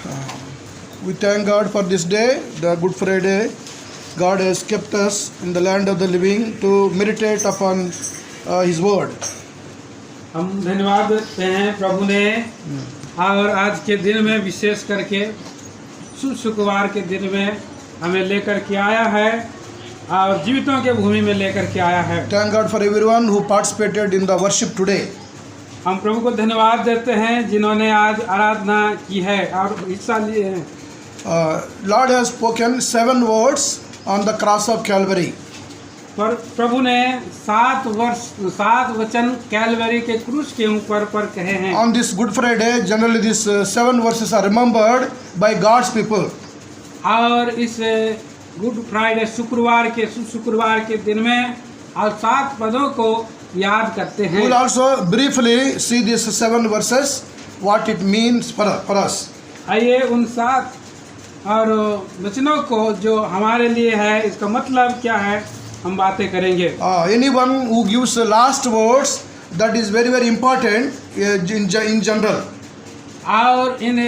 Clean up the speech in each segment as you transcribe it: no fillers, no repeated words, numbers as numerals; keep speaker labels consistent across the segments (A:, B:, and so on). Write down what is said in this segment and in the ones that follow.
A: We thank God for this day, the Good Friday. God has kept us in the land of the living to meditate upon His word.
B: हम धन्यवाद देते हैं प्रभु ने और आज के दिन में विशेष करके शुक्रवार के दिन में हमें लेकर के आया है और जीवितों के भूमि में लेकर के आया है.
A: Thank God for everyone who participated in the worship today.
B: हम प्रभु को धन्यवाद देते हैं जिन्होंने आज आराधना की है और हिस्सा लिए हैं.
A: Lord has spoken 7 words on the cross of Calvary.
B: पर प्रभु ने 7 वचन कैलवरी के क्रूस के ऊपर पर कहे हैं.
A: On this Good Friday, generally these 7 verses are remembered by God's people.
B: और इस गुड फ्राइडे शुक्रवार के दिन में और 7 पदों को याद करते हैं.
A: We will also briefly see these 7 verses, what it means for us.
B: आइए उन 7 और वचनों को जो हमारे लिए है इसका मतलब क्या है हम बातें करेंगे.
A: Anyone who gives the last words, that is very very important in general.
B: और इन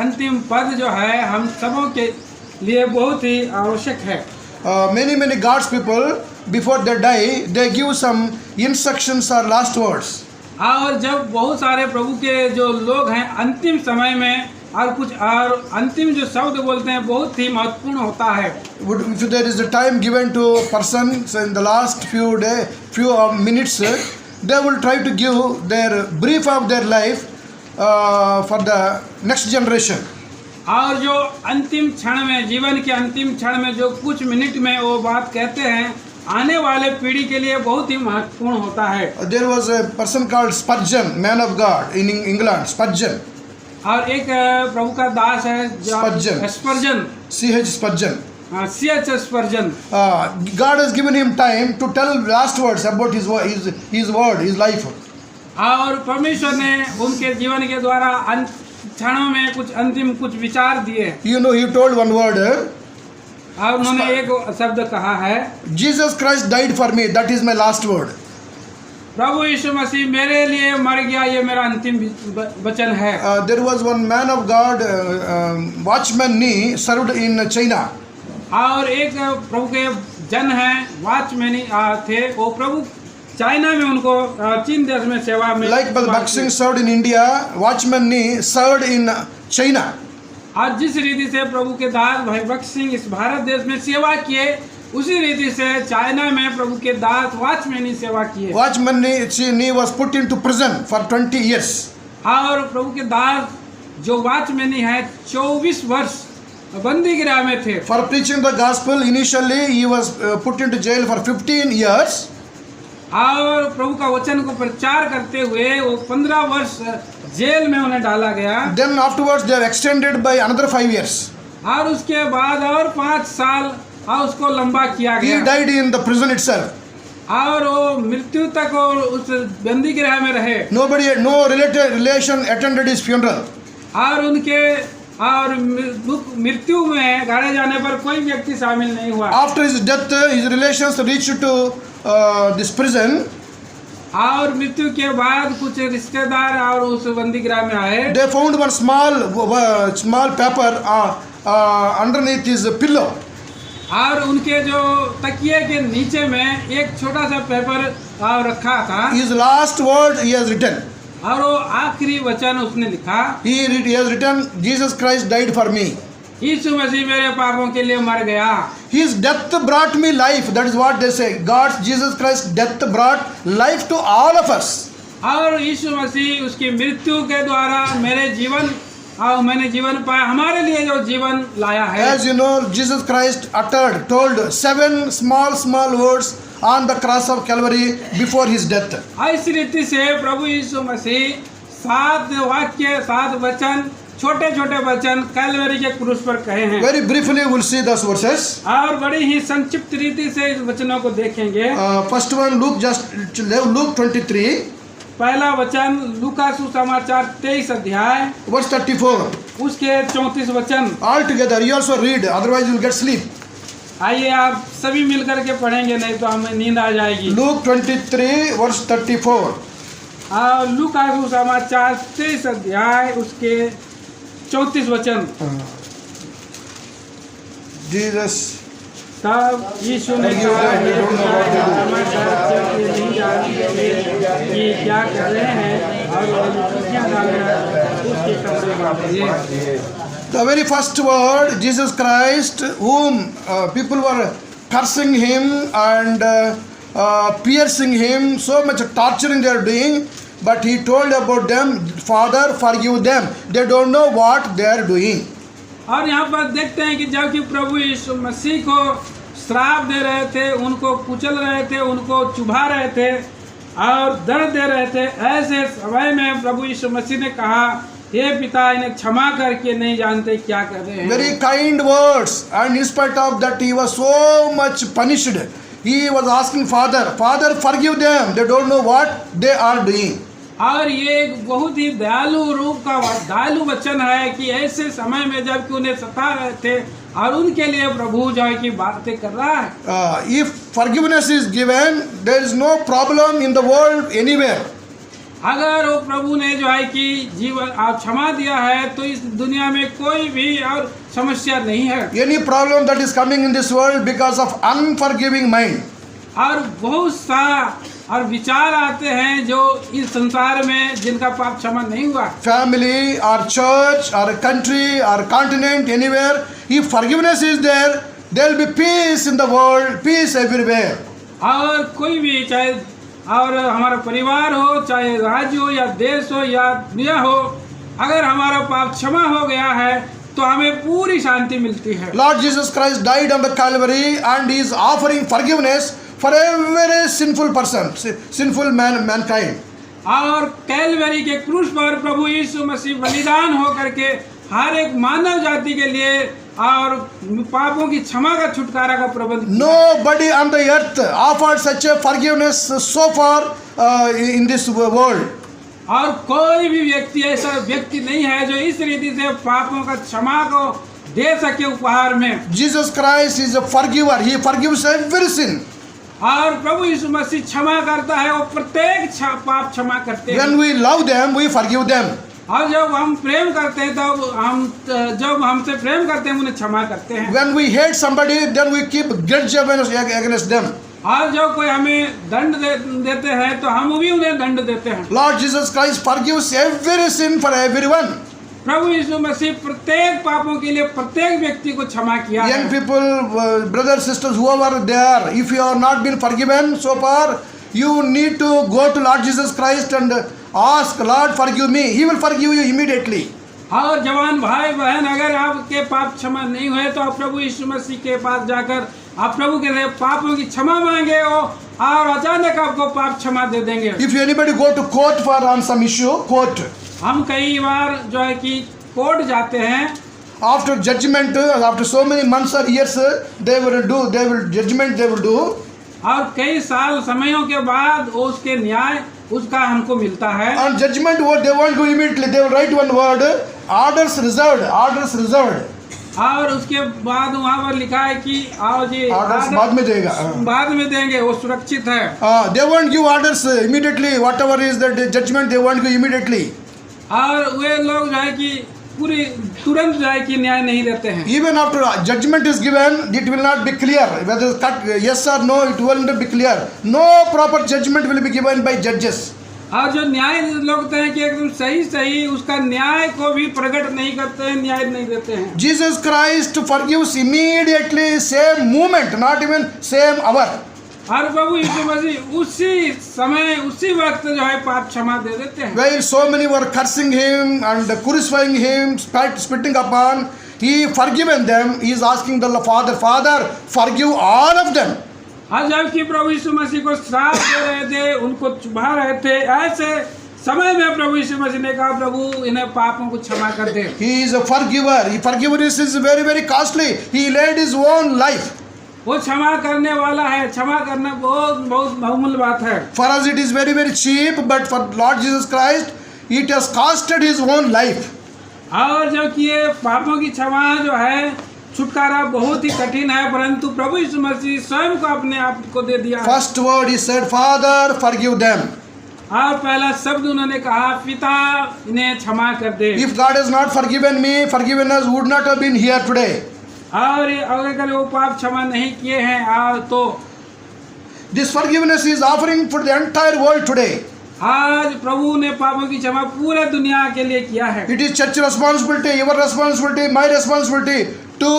B: अंतिम पद जो है हम सबों के लिए बहुत ही आवश्यक है.
A: Many God's people before they die, they give some instructions or last words.
B: और जब बहुत सारे प्रभु के जो लोग हैं अंतिम समय में और कुछ और अंतिम जो शब्द बोलते हैं बहुत ही महत्वपूर्ण होता है.
A: If there is a time given to persons in the last few minutes, they will try to give their brief of their life for the next generation.
B: और जो अंतिम क्षण में जीवन के अंतिम क्षण में जो कुछ मिनट में वो बात कहते हैं आने वाले पीढ़ी के लिए बहुत ही महत्वपूर्ण होता है.
A: There was a person called Spurgeon, man of God in England. Spurgeon.
B: और एक प्रभु का दास है स्पर्जन.
A: C.H. Spurgeon.
B: C.H. स्पर्जन.
A: God has given him time to tell last words about his word, his life.
B: और परमेश्वर ने उनके जीवन के द्वारा क्षणों में कुछ अंतिम कुछ विचार दिए.
A: You know, he told one word.
B: और उन्होंने एक शब्द कहा है,
A: Jesus Christ died for me. That is my last word.
B: प्रभु यीशु मसीह मेरे लिए मर गया, ये मेरा अंतिम वचन है.
A: There was one man of God, watchman Nee, served in China.
B: और एक प्रभु के जन हैं वॉचमैन थे, वो प्रभु चाइना में उनको चीन देश में सेवा में.
A: Like Bhakt Singh served in India, watchman Nee served in China.
B: आज जिस रीति से प्रभु के दास भाई भक्त सिंह इस भारत देश में सेवा किए उसी रीति से चाइना में प्रभु के दास वॉचमैन सेवा किए.
A: Watchman Nee was put into prison for 20 years.
B: और प्रभु के दास जो वॉचमैन है 24 वर्ष बंदी गृह में थे.
A: For preaching the gospel, initially he was put into jail for 15 years.
B: और प्रभु का वचन को प्रचार करते हुए वो 15 वर्ष जेल में उन्हें डाला गया.
A: Then afterwards they are extended by another 5 years.
B: और उसके बाद और 5 साल और उसको लंबा किया गया.
A: He died in the prison itself.
B: और वो मृत्यु तक उस बंदी गृह में रहे.
A: No relation attended his funeral.
B: और उनके और मृत्यु में गाड़े जाने पर कोई व्यक्ति शामिल नहीं हुआ.
A: After his death, his relations reached to this prison.
B: और मृत्यु के बाद कुछ रिश्तेदार और उस बंदी गृह में आए.
A: They found one small paper underneath his pillow.
B: और उनके जो तकिए के नीचे में एक छोटा सा पेपर रखा था.
A: His last word he has written.
B: और वो आखिरी वचन उसने लिखा.
A: He has written, Jesus Christ died for me.
B: यीशु मसीह मेरे पापों के लिए मर गया.
A: His death brought me life. That is what they say. Jesus Christ's death brought life to all of us.
B: और यीशु मसीह उसकी मृत्यु के द्वारा मेरे जीवन और मैंने जीवन पाया, हमारे लिए जो जीवन लाया है.
A: As you know, Jesus Christ told 7 small words on the cross of Calvary before his death.
B: इस रीति से प्रभु यीशु मसीह 7 वाक्य 7 वचन छोटे वचन कैलवरी के क्रूस पर कहे हैं.
A: Very briefly we will see those verses.
B: और बड़ी ही संक्षिप्त रीति से इस वचनों को देखेंगे.
A: First one, Luke 23.
B: पहला वचन लूका सुसमाचार 23 अध्याय
A: verse 34.
B: उसके 34 वचन.
A: All together, you also read, otherwise you will get sleep.
B: आइए आप सभी मिलकर के पढ़ेंगे, नहीं तो हमें नींद आ जाएगी.
A: Luke 23 verse 34.
B: लूका सुसमाचार 23 अध्याय उसके 34 वचन।
A: Jesus,
B: तब यीशु ने कहा, "हे पिता, क्षमा कर, क्योंकि नहीं जानते कि क्या कर रहे हैं।" और वह खुशियाँ डालकर उसके कपड़े बांट दिए।
A: the very first word, Jesus Christ, whom people were cursing him and piercing him, so much torturing they are doing, but he told about them, Father, forgive them. They don't know what they are doing.
B: और यहाँ पर देखते हैं कि जबकि प्रभु यीशु मसीह को श्राप दे रहे थे, उनको कुचल रहे थे, उनको चुभा रहे थे और दर्द दे रहे थे, ऐसे समय में प्रभु यीशु मसीह ने कहा, हे पिता, इन्हें क्षमा करके नहीं जानते क्या कर रहे हैं।
A: Very kind words, and in spite of that he was so much punished. He was asking Father, Father, forgive them. They don't know what they are doing.
B: और ये एक बहुत ही दयालु रूप का दयालु वचन है कि ऐसे समय में जबकि उन्हें सता रहे थे और उनके लिए प्रभु जो है कि बातें कर रहा है।
A: If forgiveness is given, there is no problem in the world anywhere.
B: अगर वो प्रभु ने जो है कि जीवन आप क्षमा दिया है तो इस दुनिया में कोई भी और समस्या नहीं है।
A: Any problem that is coming in this world because of unforgiving mind.
B: और बहुत सा और विचार आते हैं जो इस संसार में जिनका पाप क्षमा नहीं हुआ।
A: Family or church or country or continent, anywhere, if forgiveness is there, there will be peace in the world, peace everywhere.
B: और कोई भी चाहे और हमारा परिवार हो, चाहे राज्य हो या देश हो या दुनिया हो, अगर हमारा पाप क्षमा हो गया है तो हमें पूरी शांति मिलती है।
A: Lord Jesus Christ died on the Calvary and he is offering forgiveness for every sinful person, sinful mankind.
B: और कैलवरी के क्रूस पर प्रभु यीशु मसीह बलिदान हो करके हर एक मानव जाति के लिए और पापों की क्षमा का छुटकारा का प्रबंध।
A: Nobody on the earth offered such a forgiveness so far in this world.
B: और कोई भी व्यक्ति ऐसा व्यक्ति नहीं है जो इस रीति से पापों का क्षमा को दे सके उपहार में।
A: Jesus Christ is a forgiver. He forgives every sin.
B: और प्रभु यीशु मसीह क्षमा करता है, वो प्रत्येक पाप क्षमा करते हैं।
A: When we love them, we forgive them.
B: और जब हम प्रेम करते हैं तब जब हमसे प्रेम करते हैं उन्हें क्षमा करते हैं।
A: When we hate somebody, then we keep grudge against them.
B: और जब कोई हमें दंड देते हैं तो हम भी उन्हें दंड देते हैं।
A: Lord Jesus Christ forgives every sin for everyone.
B: प्रभु यीशु मसीह प्रत्येक पापों के लिए प्रत्येक व्यक्ति को क्षमा किया है।
A: Young people, brothers, sisters, whoever they are, if you have not been forgiven so far, you need to go to Lord Jesus Christ and ask, Lord, forgive me. He will forgive you immediately.
B: और जवान भाई बहन, अगर आपके पाप क्षमा नहीं हुए तो आप प्रभु यीशु मसीह के पास जाकर आप प्रभु के पापों की क्षमा मांगे हो और अचानक आपको पाप क्षमा दे देंगे।
A: If anybody go to court for on some issue, court,
B: हम कई बार जो है कि कोर्ट जाते हैं,
A: after judgment, after so many months or years, they will judgment they will do.
B: और कई साल समयों के बाद उसके न्याय उसका हमको मिलता है।
A: On judgment, what they won't go immediately. They will write one word, orders reserved, orders reserved.
B: और उसके बाद वहाँ पर लिखा है कि आओ जी,
A: Orders बाद में देगा।
B: बाद में देंगे, वो सुरक्षित है।
A: They won't give orders immediately. Whatever is the judgment, they won't give immediately.
B: और वे लोग जो है कि पूरी तुरंत जो है कि न्याय नहीं देते हैं।
A: Even after judgment is given, it will not be clear whether cut yes or no. It will not be clear. No proper judgment will be given by judges.
B: और जो न्याय लोग हैं कि एकदम सही उसका न्याय को भी प्रकट नहीं करते हैं, न्याय नहीं देते हैं।
A: Jesus Christ forgives immediately, same moment, not even same hour.
B: और प्रभु यीशु मसीह उसी समय उसी वक्त जो है पाप क्षमा दे देते हैं।
A: While so many were cursing him and crucifying him, spitting upon, he forgiven them. He is asking the Father, Father, forgive all of them.
B: और जबकि प्रभु यीशु मसीह को श्राप दे रहे थे, उनको चुभा रहे थे, ऐसे समय में प्रभु यीशु मसीह ने कहा, प्रभु इन्हें पापों को क्षमा कर दे।
A: He is a forgiver. Forgiveness is very, very costly. He laid his own life.
B: वो क्षमा करने वाला है, क्षमा करना बहुत बहुमूल्य बात है।
A: For us it is very, very cheap, but for Lord Jesus Christ, it has costed his own life.
B: और जबकि ये पापों की क्षमा जो है, छुटकारा बहुत ही कठिन है, परंतु प्रभु यीशु मसीह स्वयं को अपने आप को दे दिया।
A: First word he said, Father, forgive them.
B: और पहला शब्द उन्होंने कहा, पिता इन्हें क्षमा कर दे।
A: If God has not forgiven me, forgiven us, would not have been here today.
B: और अगर वो पाप क्षमा नहीं किए हैं तो
A: This forgiveness is offering for the entire world today.
B: आज प्रभु ने पापों की क्षमा पूरे दुनिया के लिए किया है।
A: It is church responsibility, your responsibility, my responsibility to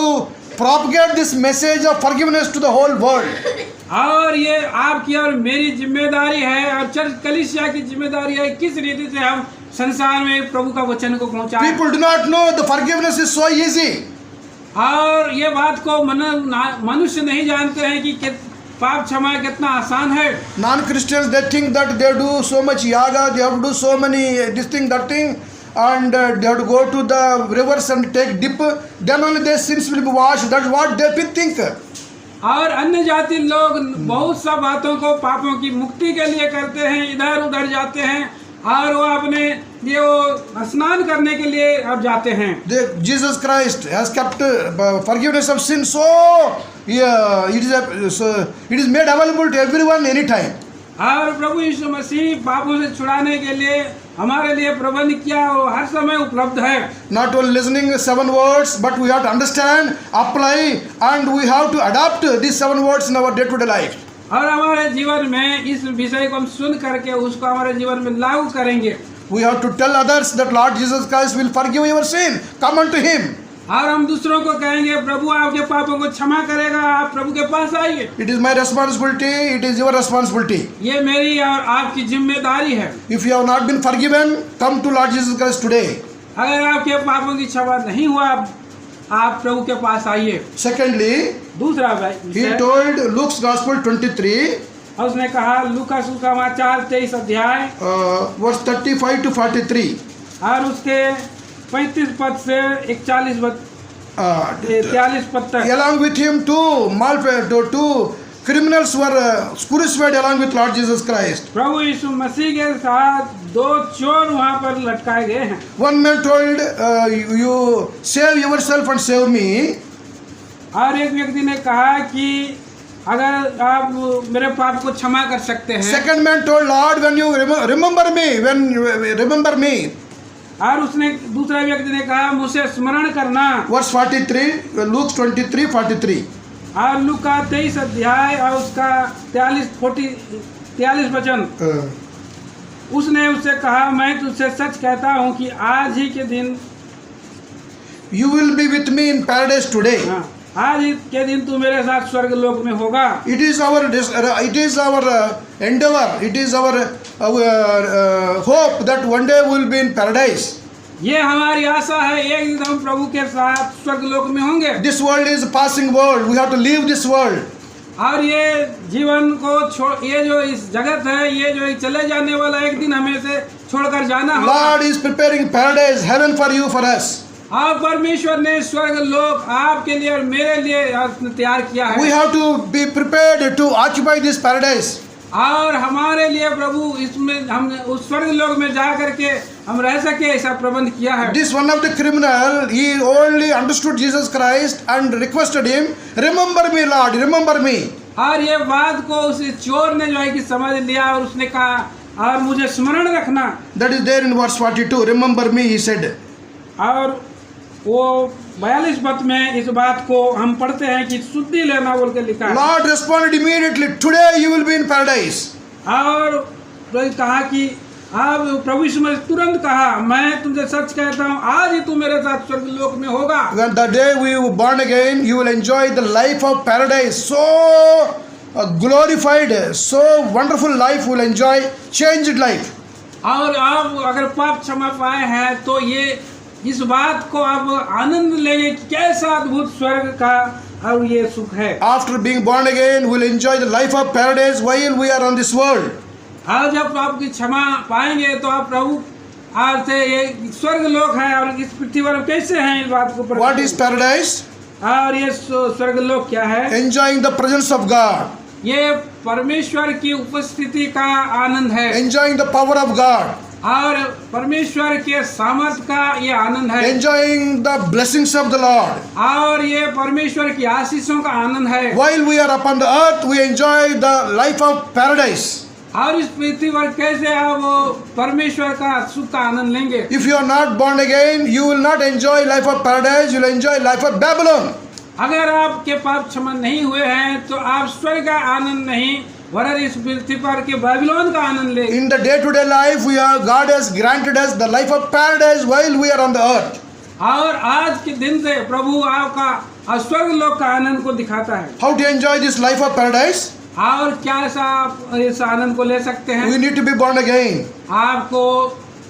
A: propagate this message of forgiveness to the whole world.
B: और ये आपकी और मेरी जिम्मेदारी है और चर्च कलीसिया की जिम्मेदारी है किस रीति से हम संसार में प्रभु का वचन को पहुंचाएं।
A: People do not know the forgiveness is so easy.
B: और ये बात को मनुष्य नहीं जानते हैं कि पाप क्षमा कितना आसान है।
A: Non-Christians, they think that they do so much yoga, they have to do so many this thing, that thing, and they have to go to the rivers and take dip. Then only their sins will be washed. That's what they think.
B: और अन्य जाति लोग बहुत सा बातों को पापों की मुक्ति के लिए करते हैं, इधर उधर जाते हैं और वो अपने लिए वो स्नान करने के लिए अब जाते हैं।
A: Jesus Christ has kept forgiveness of sin, so it is made available to everyone anytime.
B: और प्रभु यीशु मसीह पापों से छुड़ाने के लिए हमारे लिए प्रबंध किया, वो हर समय उपलब्ध है।
A: Not only listening 7 words, but we have to understand, apply, and we have to adapt these 7 words in our day-to-day life.
B: और हमारे जीवन में इस विषय को हम सुन करके उसको हमारे जीवन में लागू करेंगे।
A: We have to tell others that Lord Jesus Christ will forgive your sin. Come unto Him.
B: और हम दूसरों को कहेंगे प्रभु आपके पापों को क्षमा करेगा, आप प्रभु के पास आइए।
A: It is my responsibility. It is your responsibility.
B: ये मेरी और आपकी जिम्मेदारी है।
A: If you have not been forgiven, come to Lord Jesus Christ today.
B: अगर आपके पापों की क्षमा नहीं हुआ, आप प्रभु के पास आइए।
A: Secondly,
B: दूसरा
A: He told Luke's Gospel 23,
B: और उसने कहा लूका सुसमाचार 23 अध्याय
A: verse 35 to 43.
B: और उसके 35 पद से 41 43 पद तक।
A: Along with him, two criminals were crucified along with Lord Jesus Christ.
B: प्रभु यीशु मसीह के साथ 2 चोर वहाँ पर लटकाए गए हैं।
A: One man told, you save yourself and save me.
B: और एक व्यक्ति ने कहा कि अगर आप मेरे पाप को क्षमा कर सकते हैं।
A: Second man told, Lord, when you remember me.
B: और उसने दूसरा व्यक्ति ने कहा मुझे स्मरण करना।
A: Verse 43, Luke 23, 43.
B: और लूका 23 अध्याय और उसका 43 वचन। उसने उससे कहा मैं तुझसे सच कहता हूँ कि आज ही के दिन
A: You will be with me in paradise today.
B: आज ही के दिन तू मेरे साथ स्वर्ग लोक में होगा।
A: It is our endeavor. It is our hope that one day we will be in paradise.
B: ये हमारी आशा है एक दिन हम प्रभु के साथ स्वर्ग लोक में होंगे।
A: This world is a passing world. We have to leave this world.
B: और ये जीवन को ये जो इस जगत है, ये जो चले जाने वाला एक दिन हमें से छोड़कर जाना होगा।
A: Lord is preparing paradise, heaven for you, for us.
B: और परमेश्वर ने स्वर्ग लोक आपके लिए और मेरे लिए तैयार किया है।
A: We have to be prepared to occupy this paradise.
B: और हमारे लिए प्रभु इसमें हम उस स्वर्ग लोक में जा करके हम रह सके ऐसा प्रबंध किया है।
A: This one of the criminal, he only understood Jesus Christ and requested him, remember me, Lord, remember me.
B: और ये बात को उस चोर ने जो है कि समझ लिया और उसने कहा और मुझे स्मरण रखना।
A: That is there in verse 42. Remember me, he said.
B: और वो 42 पद में इस बात को हम पढ़ते हैं कि शुद्धि लेना बोल के लिखा है।
A: Lord responded immediately, today you will be in paradise.
B: और कहा कि आप प्रभु यीशु ने तुरंत कहा मैं तुमसे सच कहता हूँ आज ही तू मेरे साथ स्वर्ग लोक में होगा।
A: When the day we were born again, you will enjoy the life of paradise. So glorified, so wonderful life will enjoy, changed life.
B: और आप अगर पाप क्षमा पाए हैं तो ये इस बात को आप आनंद लेंगे कि कैसा अद्भुत स्वर्ग का और ये सुख है।
A: After being born again, we will enjoy the life of paradise while we are on this world.
B: आज जब आप की क्षमा पाएंगे तो आप प्रभु आज से ये स्वर्ग लोक है और इस पृथ्वी पर कैसे हैं इस बात को।
A: What is paradise?
B: और ये स्वर्ग लोक क्या है?
A: Enjoying the presence of God.
B: ये परमेश्वर की उपस्थिति का आनंद है।
A: Enjoying the power of God.
B: और परमेश्वर के सामर्थ का ये आनंद है।
A: Enjoying the blessings of the Lord.
B: और ये परमेश्वर की आशीषों का आनंद है।
A: While we are upon the earth, we enjoy the life of paradise.
B: और इस पृथ्वी पर कैसे आप वो परमेश्वर का सुख का आनंद लेंगे?
A: If you are not born again, you will not enjoy life of paradise, you will enjoy life of Babylon.
B: अगर आपके पाप क्षमा नहीं हुए हैं तो आप स्वर्ग का आनंद नहीं वरन इस पृथ्वी पर के बाबिलोन का आनंद ले।
A: In the day-to-day life, God has granted us the life of paradise while we are on the earth.
B: और आज के दिन से प्रभु आपका स्वर्ग लोक का आनंद को दिखाता है।
A: How to enjoy this life of paradise?
B: और क्या ऐसा आप इस आनंद को ले सकते हैं?
A: We need to be born again.
B: आपको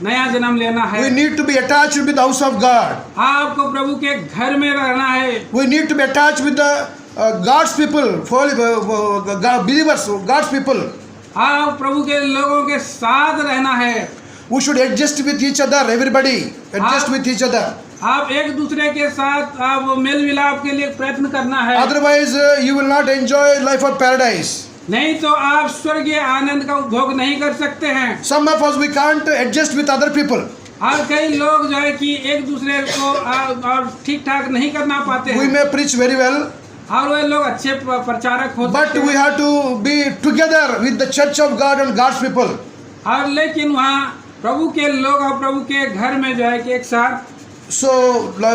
B: नया जन्म लेना है।
A: We need to be attached with the house of God.
B: आपको प्रभु के घर में रहना है।
A: We need to be attached with the God's people, believers, God's people.
B: आप प्रभु के लोगों के साथ रहना है।
A: We should adjust with each other, everybody. Adjust with each other.
B: आप एक दूसरे के साथ आप मेल मिलाप के लिए प्रयत्न करना है।
A: Otherwise, you will not enjoy life of paradise.
B: नहीं तो आप स्वर्गीय आनंद का उपभोग नहीं कर सकते हैं।
A: Some of us, we can't adjust with other people.
B: और कई लोग जो है कि एक दूसरे को और ठीक ठाक नहीं करना पाते
A: We
B: हैं।
A: may preach very well,
B: और वे लोग अच्छे प्रचारक हो
A: but
B: सकते
A: we
B: हैं।
A: have to be together with the church of God and God's people.
B: और लेकिन वहाँ प्रभु के लोग और प्रभु के घर में जो है कि एक साथ।
A: So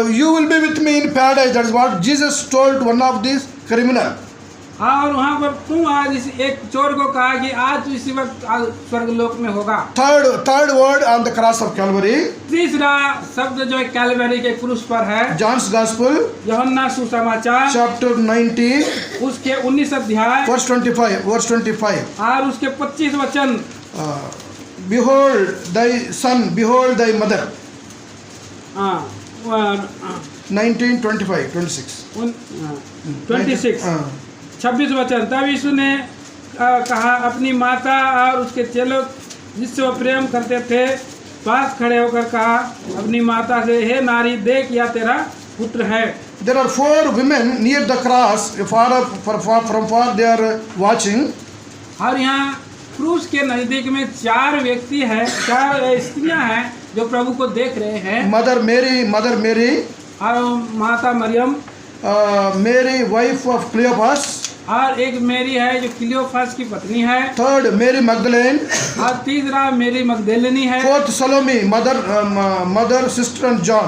A: you will be with me in paradise. That is what Jesus told one of these criminal.
B: और वहाँ पर तुम आज इस एक चोर को कहा कि आज तू इसी वक्त स्वर्ग लोक में होगा।
A: Third word on the cross of Calvary.
B: तीसरा शब्द जो है कैलवरी के क्रूस पर है।
A: John's Gospel,
B: यूहन्ना सुसमाचार
A: chapter 19,
B: उसके 19 अध्याय
A: verse 25.
B: और उसके 25 वचन।
A: Behold thy son, behold thy mother. 19, 25, 26.
B: 26 वचन। तब यीशु ने कहा अपनी माता और उसके चेलों जिससे वो प्रेम करते थे पास खड़े होकर कहा अपनी माता से हे नारी देख या तेरा पुत्र है।
A: There are 4 women near the cross. From far they are watching.
B: और यहाँ क्रूस के नजदीक में 4 व्यक्ति हैं, 4 स्त्रियां हैं जो प्रभु को देख रहे हैं।
A: Mother Mary,
B: और माता Maryam,
A: Mary wife of Cleopas.
B: और एक मेरी है जो क्लियोफास की पत्नी है।
A: Third, Mary Magdalene.
B: और तीसरा मेरी मगदलेनी है।
A: Fourth, Salome, mother, sister and John.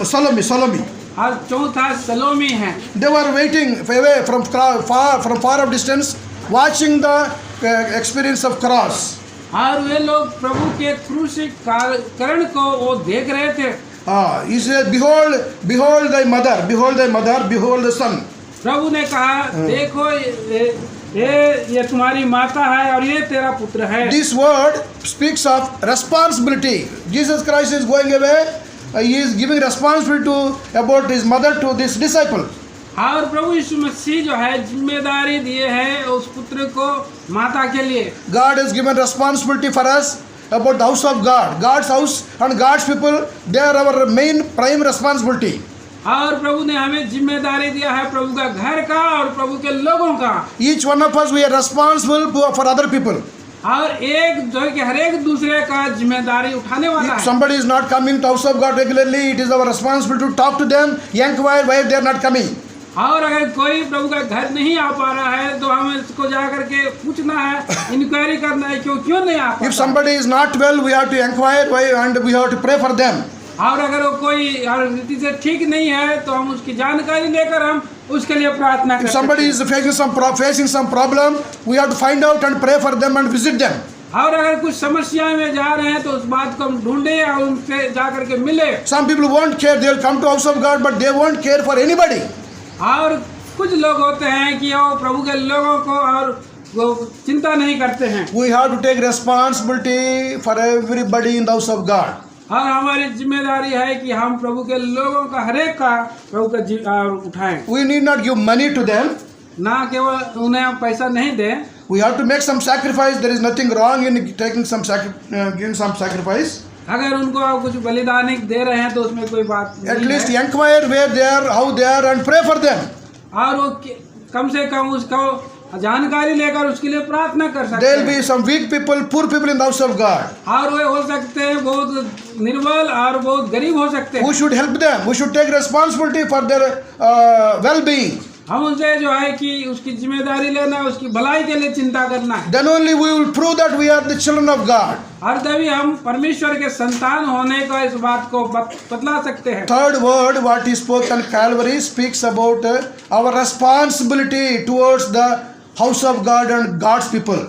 A: Salome.
B: और चौथा सलोमी है।
A: They were waiting away from far of distance, watching the experience of cross.
B: और वे लोग प्रभु के क्रूसीकरण को वो देख रहे थे।
A: He said, behold thy mother, behold the son.
B: प्रभु ने कहा देखो ये तुम्हारी माता है और ये तेरा पुत्र है।
A: This word speaks of responsibility. Jesus Christ is going away. He is giving responsibility about his mother to this disciple.
B: और प्रभु यीशु मसीह जो है जिम्मेदारी दिए है उस पुत्र को माता के लिए।
A: God has given responsibility for us about the house of God. God's house and God's people, they are our main prime responsibility.
B: और प्रभु ने हमें जिम्मेदारी दिया है प्रभु का घर का और प्रभु के लोगों का।
A: Each one of us, we are responsible for other people.
B: और एक जो है कि हर एक दूसरे का जिम्मेदारी उठाने वाला
A: If
B: है।
A: somebody is not coming to house of God regularly, it is our responsibility to talk to them, inquire why they are not coming.
B: और अगर कोई प्रभु का घर नहीं आ पा रहा है तो हमें इसको जा करके पूछना है, इंक्वायरी करना है क्यों नहीं आ पा।
A: If somebody is not well, we have to inquire why and we have to pray for them.
B: और अगर वो कोई रीति से ठीक नहीं है तो हम उसकी जानकारी लेकर हम उसके लिए प्रार्थना
A: If
B: कर
A: somebody is facing some problem, we have to find out and pray for them and visit them.
B: और अगर कुछ समस्या में जा रहे हैं तो उस बात को हम ढूंढे और उनसे जा करके मिले।
A: Some people won't care, they will come to house of God, but they won't care for anybody.
B: और कुछ लोग होते हैं कि वो प्रभु के लोगों को और वो चिंता नहीं करते हैं।
A: We have to take responsibility for everybody in the house of God.
B: और हमारी जिम्मेदारी है कि हम प्रभु के लोगों का हरेक का प्रभु का उठाएं।
A: We need not give money to them.
B: ना केवल उन्हें हम पैसा नहीं दें।
A: We have to make some sacrifice. There is nothing wrong in taking giving some sacrifice.
B: अगर उनको आप कुछ बलिदान दे रहे हैं तो उसमें कोई बात नहीं है।
A: At least inquire where they are, how they are, and pray for them.
B: और वो कम से कम उसको जानकारी लेकर उसके लिए प्रार्थना कर सकते
A: There will
B: हैं।
A: be some weak people, poor people in the house of God.
B: और वे हो सकते हैं बहुत निर्बल और बहुत गरीब हो सकते हैं।
A: Who should help them? We should take responsibility for their well-being.
B: हम उसे जो है कि उसकी जिम्मेदारी लेना, उसकी भलाई के लिए चिंता करना है।
A: Then only we will prove that we are the children of God.
B: और तभी हम परमेश्वर के संतान होने का इस बात को बतला सकते हैं।
A: Third word, what he spoke on Calvary, speaks about our responsibility towards the house of God and God's people.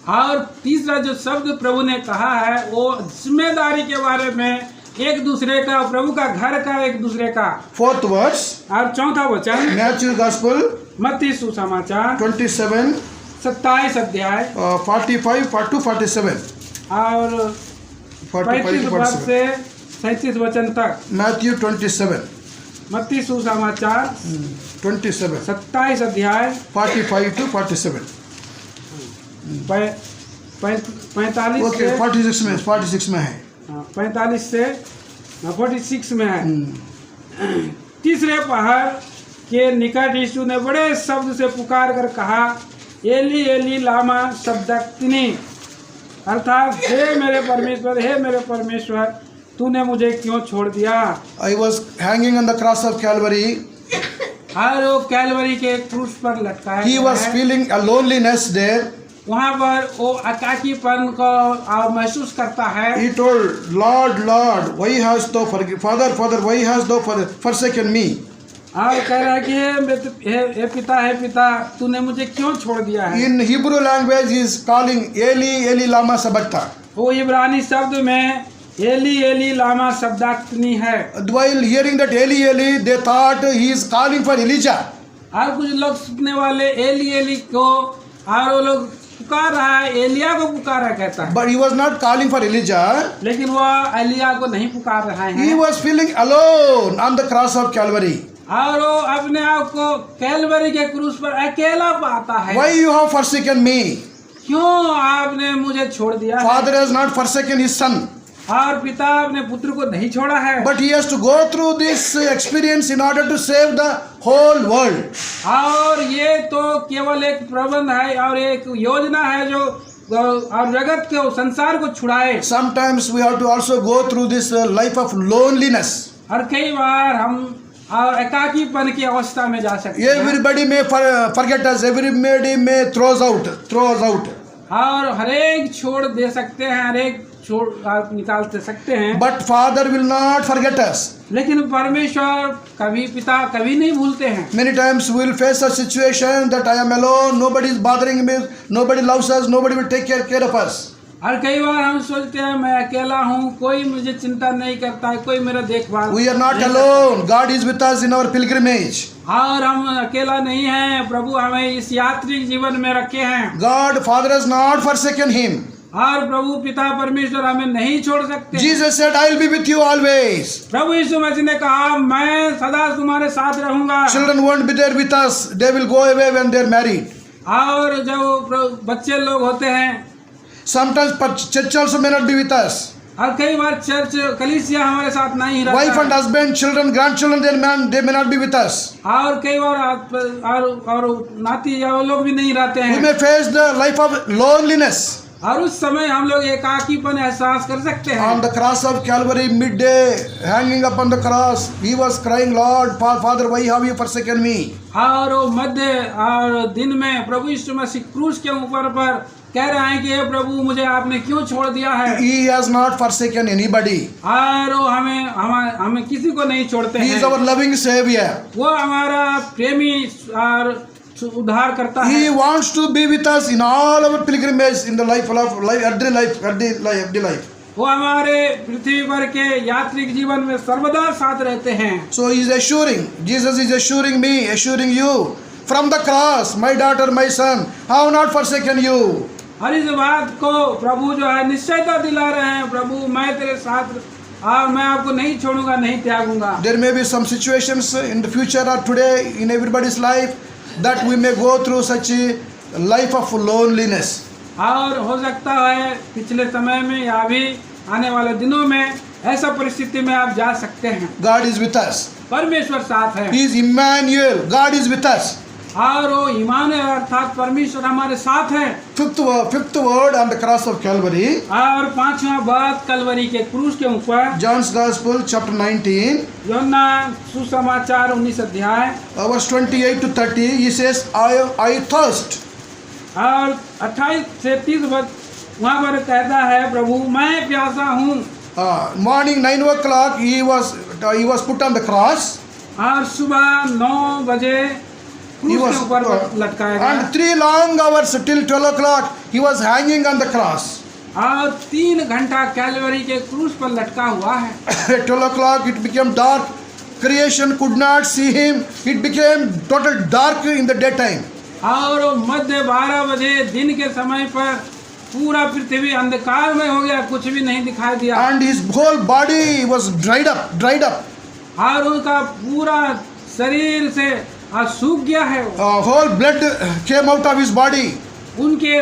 B: और तीसरा जो शब्द प्रभु ने कहा है वो जिम्मेदारी के बारे में, एक दूसरे का, प्रभु का घर का, एक दूसरे का।
A: Fourth verse,
B: और चौथा वचन
A: Matthew Gospel
B: मत्ती सुसमाचार
A: 27,
B: 27 अध्याय
A: 45 to 47.
B: और 35 पद
A: 47.
B: से 37 वचन तक।
A: Matthew 27,
B: मत्ती सुसमाचार
A: 27,
B: 27 अध्याय
A: 45 to 47.
B: 45
A: Okay,
B: से
A: 46 में है.
B: 45 से 46 में है। तीसरे पहाड़ के निकट यीशु ने बड़े शब्द से पुकार कर कहा, एली एली लामा शब्दक्तिनी, अर्थात हे मेरे परमेश्वर, हे मेरे परमेश्वर, तूने मुझे क्यों छोड़ दिया।
A: I was hanging on the cross of Calvary.
B: और वो कैलवरी के क्रूस पर लटकाया
A: He
B: गया
A: was
B: है।
A: feeling a loneliness there.
B: वहाँ पर वो अकाकीपन को महसूस करता है।
A: He told, Lord, Lord, why hast thou Father, Father, why hast thou forsaken me?
B: और कह रहा है कि हे पिता, तूने मुझे क्यों छोड़ दिया है।
A: In Hebrew language, he is calling Eli, Eli lama sabachthani.
B: वो इब्रानी शब्द में एली एली लामा शब्दाक्तनी है।
A: While hearing that Eli, Eli, they thought he is calling for Elijah.
B: और कुछ लोग सुनने वाले एली एली को, और वो लोग पुकार रहा है, एलिया को पुकारा कहता है।
A: But he was not calling for Elijah.
B: लेकिन वह एलिया को नहीं पुकार रहा
A: He
B: है।
A: was feeling alone on the cross of Calvary.
B: और वो अपने आप को कैलवरी के क्रूस पर अकेला पाता है।
A: Why you have forsaken me?
B: क्यों आपने मुझे छोड़ दिया है?
A: Father has not forsaken his son.
B: और पिता अपने पुत्र को नहीं छोड़ा है।
A: But he has to go through this experience in order to save the whole world.
B: और ये तो केवल एक प्रबंध है और एक योजना है जो और जगत के संसार को छुड़ाए।
A: Sometimes we have to also go through this life of loneliness.
B: और कई बार हम और एकाकीपन की अवस्था में जा सकते हैं।
A: Everybody may forget us. Everybody may throw us out.
B: और हरेक छोड़ दे सकते हैं, हरेक छोड़ आप निकाल सकते हैं।
A: But Father will not forget us.
B: लेकिन परमेश्वर कभी, पिता कभी नहीं भूलते हैं।
A: Many times we will face a situation that I am alone, nobody is bothering me, nobody loves us, nobody will take care of us.
B: और कई बार हम सोचते हैं मैं अकेला हूँ, कोई मुझे चिंता नहीं करता है, कोई मेरा देखभाल।
A: We are not alone. God is with us in our pilgrimage.
B: और हम अकेला नहीं हैं, प्रभु हमें इस यात्री जीवन में रखे हैं।
A: God, Father has not forsaken him.
B: और प्रभु पिता परमेश्वर हमें नहीं छोड़ सकते।
A: Jesus said, I will be with you always.
B: प्रभु यीशु मसीह ने कहा, मैं सदा तुम्हारे साथ रहूंगा।
A: Children won't be there with us. They will go away when they are married.
B: और जब बच्चे लोग होते हैं,
A: Sometimes church also may not be with us.
B: और कई बार चर्च कलीसिया हमारे साथ नहीं रहता
A: Wife and
B: है।
A: husband, children, grandchildren, they may not be with us.
B: और कई बार और नाती या वो लोग भी नहीं रहते
A: We
B: हैं।
A: may face the life of loneliness.
B: और उस समय हम लोग एकाकीपन एहसास कर सकते हैं।
A: On the cross of Calvary, midday, hanging upon the cross, he was crying, Lord, Father, why have you forsaken me?
B: और वो मध्य और दिन में प्रभु यीशु मसीह क्रूस के ऊपर पर कह रहे हैं कि हे प्रभु, मुझे आपने क्यों छोड़ दिया है।
A: He has not forsaken anybody.
B: और वो हमें किसी को नहीं छोड़ते
A: He
B: हैं।
A: is our loving Savior.
B: वो हमारा प्रेमी और उद्धार करता है।
A: He wants to be with us in all our pilgrimage in the life, every life.
B: वो हमारे पृथ्वी पर के यात्रिक जीवन में सर्वदा साथ रहते हैं।
A: So he is assuring, Jesus is assuring me, assuring you, from the cross, my daughter, my son, I have not forsaken you.
B: और इस बात को प्रभु जो है निश्चयता दिला रहे हैं, प्रभु मैं तेरे साथ और मैं आपको नहीं छोड़ूंगा, नहीं त्यागूंगा।
A: There may be some situations in the future or today in everybody's life that we may go through such a life of loneliness.
B: और हो सकता है पिछले समय में या भी आने वाले दिनों में ऐसा परिस्थिति में आप जा सकते हैं।
A: God is with us.
B: परमेश्वर साथ है।
A: He is Emmanuel. God is with us.
B: और वो इमानुएल अर्थात परमेश्वर हमारे साथ है।
A: Fifth word on the cross of Calvary.
B: और पांचवा बात कलवरी के क्रूस के ऊपर,
A: John's Gospel chapter 19
B: यूहन्ना सुसमाचार 19 अध्याय
A: verse 28 to 30. He says, I thirst.
B: और 28 से 30 वहाँ पर कहता है, प्रभु मैं प्यासा हूँ।
A: Morning 9 o'clock he was put on the cross.
B: और सुबह 9 बजे
A: He
B: क्रूस
A: was
B: के ऊपर लटकाया गया।
A: and 3 long hours till 12 o'clock he was hanging on the cross.
B: और 3 घंटा कैलवरी के क्रूस पर लटका हुआ है।
A: At 12 o'clock it became dark. Creation could not see him. It became total dark in the daytime.
B: और मध्य 12 बजे दिन के समय पर पूरा पृथ्वी अंधकार में हो गया, कुछ भी नहीं दिखाई दिया।
A: And his whole body was dried up.
B: और उनका पूरा शरीर से सूख गया है।
A: Whole blood came out of his body.
B: उनके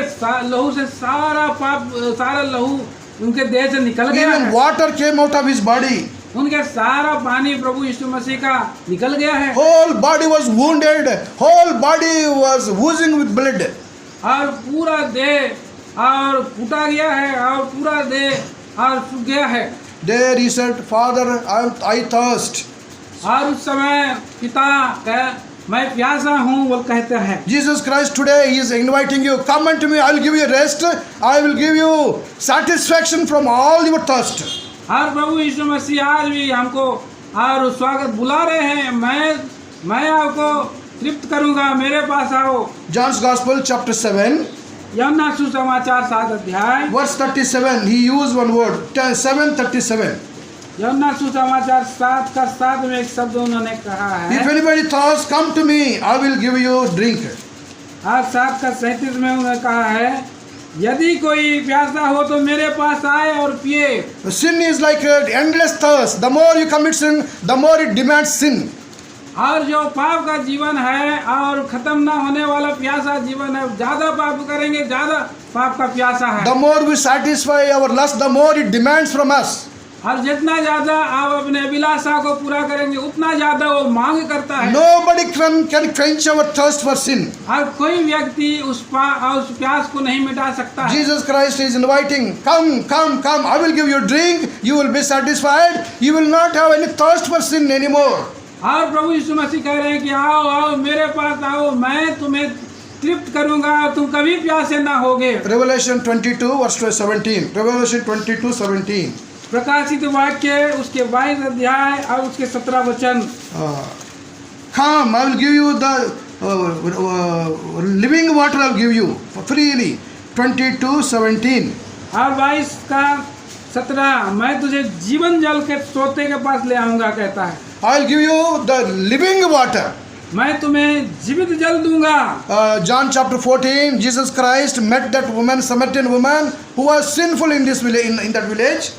B: लहू से सारा लहू उनके देह से निकल गया
A: Even
B: है।
A: water came out of his body.
B: उनके सारा पानी प्रभु यीशु मसीह का निकल गया है।
A: Whole body was wounded. Whole body was oozing with blood.
B: और पूरा देह और फूटा गया है और पूरा देह और सूख गया है।
A: There he said, Father, I thirst.
B: और उस समय पिता मैं प्यासा हूँ वो कहते हैं।
A: Jesus Christ today he is inviting you, come unto me, I will give you rest. I will give you satisfaction from all your thirst.
B: और प्रभु यीशु मसीह आज भी हमको और स्वागत बुला रहे हैं, मैं आपको तृप्त करूंगा, मेरे पास आओ।
A: John's Gospel chapter 7
B: यूहन्ना सुसमाचार 7 अध्याय
A: verse 37. He used one word, 7:37.
B: यूहन्ना सुसमाचार 7 का 7 में एक शब्द उन्होंने कहा है।
A: If anybody thirsts, come to me, I will give you drink.
B: आज 7 का 37 में उन्होंने कहा है, यदि कोई प्यासा हो तो मेरे पास आए और पिए।
A: Sin is like an endless thirst. The more you commit sin, the more it demands sin.
B: और जो पाप का जीवन है और खत्म ना होने वाला प्यासा जीवन है, ज्यादा पाप करेंगे ज्यादा पाप का प्यासा है।
A: The more we satisfy our lust, the more it demands from us.
B: और जितना ज्यादा आप अपने अभिलाषा को पूरा करेंगे उतना ज्यादा वो मांग करता है।
A: Nobody can quench our thirst for sin.
B: और कोई व्यक्ति उस प्यास को नहीं मिटा सकता है।
A: Jesus Christ is inviting, come, I will give you drink, you will be satisfied, you will not have any thirst for sin anymore.
B: और प्रभु यीशु मसीह कह रहे हैं कि आओ मेरे पास आओ, मैं तुम्हें तृप्त करूंगा, तुम कभी प्यासे ना होगे।
A: Revelation 22 verse 17. Revelation 22:17.
B: प्रकाशित वाक्य उसके 22 अध्याय और उसके 17 वचन।
A: Come, I will give you the living water, I will give you freely. 22:17.
B: और 22 का 17, मैं तुझे जीवन जल के सोते के पास ले आऊंगा कहता है।
A: I will give you the living water.
B: मैं तुम्हें जीवित जल दूंगा।
A: John chapter 14, Jesus Christ met that woman, Samaritan woman, who was sinful in this village, in that village.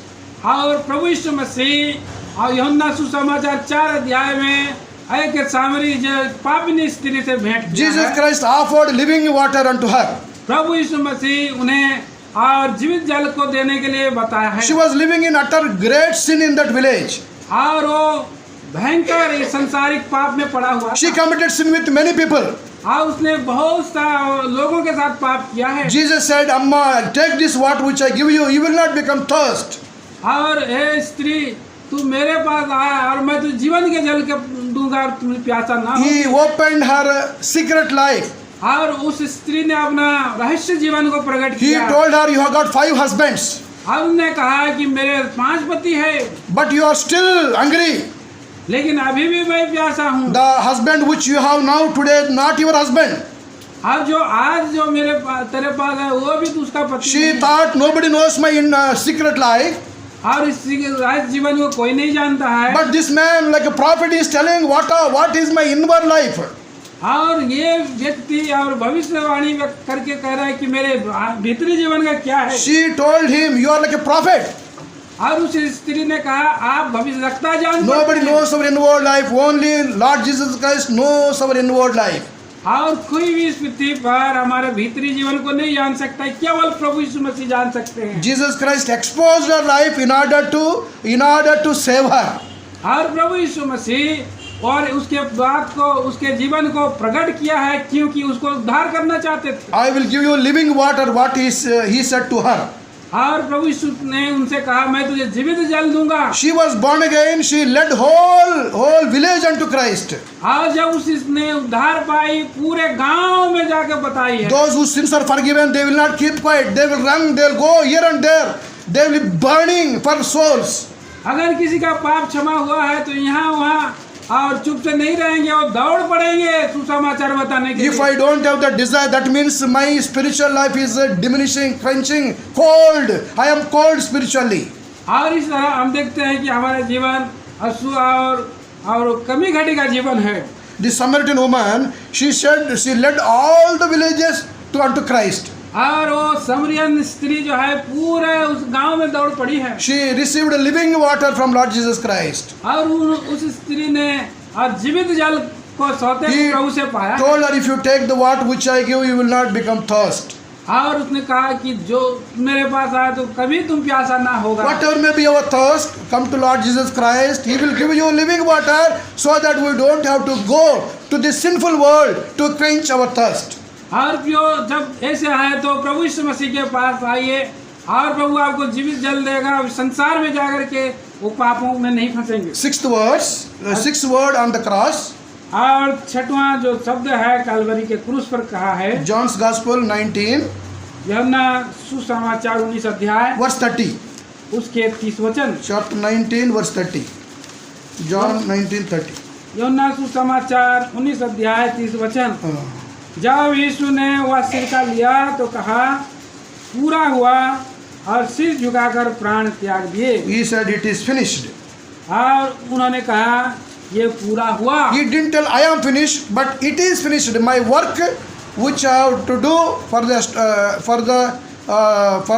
B: और प्रभु यीशु मसीह और यूहन्ना सुसमाचार 4 अध्याय में एक सामरी जो पापिनी स्त्री से भेंट किया
A: Jesus
B: है।
A: Christ offered living water unto her.
B: प्रभु यीशु मसीह उन्हें और जीवित जल को देने के लिए बताया है।
A: She was living in utter great sin in that village.
B: और वो भयंकर संसारिक पाप में पड़ा हुआ
A: She committed sin with many people.
B: और उसने बहुत सा लोगों के साथ पाप किया है।
A: Jesus said, Amma, take this water which I give you, you will not become thirst.
B: और हे स्त्री, तू मेरे पास आया और मैं तुझे जीवन के जल के दूंगा और तुम्हें प्यासा ना हो।
A: He opened her secret life.
B: और उस स्त्री ने अपना रहस्य जीवन को प्रकट
A: He
B: किया।
A: told her, you have got 5 husbands,
B: और उन्होंने कहा कि मेरे 5 पति है,
A: but you are still hungry.
B: लेकिन अभी भी मैं प्यासा हूँ।
A: The husband which you have now today, not your husband.
B: और जो आज जो तेरे पास है वो भी तो उसका पति
A: She
B: है।
A: thought nobody knows my secret life.
B: और इस रहस्य जीवन को कोई नहीं जानता है।
A: But this man, like a prophet, is telling what is my inward life.
B: और ये व्यक्ति और भविष्यवाणी करके कह रहा है कि मेरे भीतरी जीवन का क्या है।
A: She told him, you are like a prophet.
B: और उस स्त्री ने कहा आप भविष्यवक्ता जानते
A: Nobody
B: हैं।
A: knows our inward life. Only Lord Jesus Christ knows our inward life.
B: और कोई भी इस पृथ्वी पर हमारे भीतरी जीवन को नहीं जान सकता है, केवल प्रभु यीशु मसीह जान सकते हैं।
A: Jesus Christ exposed her life in order to save her.
B: और प्रभु यीशु मसीह और उसके बात को, उसके जीवन को प्रकट किया है, क्योंकि उसको उद्धार करना चाहते थे।
A: I will give you living water, what he said to her.
B: और प्रभु यीशु ने उनसे कहा, मैं तुझे जीवित जल दूंगा।
A: She was born again, she led whole village unto Christ.
B: और जब उसने उद्धार पाई, पूरे गांव में जाके बताई है।
A: Those whose sins are forgiven, they will not keep quiet, they will run, they will go here and there, they will be burning for souls.
B: अगर किसी का पाप क्षमा हुआ है तो यहाँ वहाँ और चुप से नहीं रहेंगे और दौड़ पड़ेंगे सुसमाचार बताने के
A: If
B: लिए।
A: I don't have that desire, that means my spiritual life is diminishing, quenching, cold. I am cold spiritually.
B: और इस तरह हम देखते हैं कि हमारा जीवन अशु और कमी घटी का जीवन है।
A: The Samaritan woman, she said, she led all the villages unto Christ.
B: और वो समरियन स्त्री जो है पूरे उस गांव में दौड़ पड़ी है।
A: She received living water from Lord Jesus Christ.
B: और उस स्त्री ने जीवित जल को सोते
A: He
B: प्रभु से पाया।
A: told her, if you take the water which I give, you will not become thirst.
B: और उसने कहा कि जो मेरे पास आए तो कभी तुम प्यासा ना होगा।
A: Whatever may be our thirst, come to Lord Jesus Christ. He will give you living water so that we don't have to go to this sinful world to quench our thirst.
B: और जब ऐसे आए तो प्रभु यीशु मसीह के पास आइए और प्रभु आपको जीवित जल देगा। संसार में जाकर के वो पापों में नहीं फंसेंगे।
A: Sixth word on the cross.
B: और छठवां जो शब्द है कैलवरी के क्रूस पर कहा है।
A: John's Gospel 19
B: यूहन्ना सुसमाचार 19 अध्याय
A: verse 30.
B: उसके 30 वचन।
A: Chapter 19 verse 30. John 19:30.
B: यूहन्ना सुसमाचार 19 अध्याय 30 वचन। जब यीशु ने वह सिरका लिया तो कहा, पूरा हुआ, और सिर झुकाकर प्राण त्याग दिए।
A: He said, it is finished.
B: और उन्होंने कहा, ये पूरा हुआ।
A: He didn't tell I am finished, but it is finished. My work which I have to do for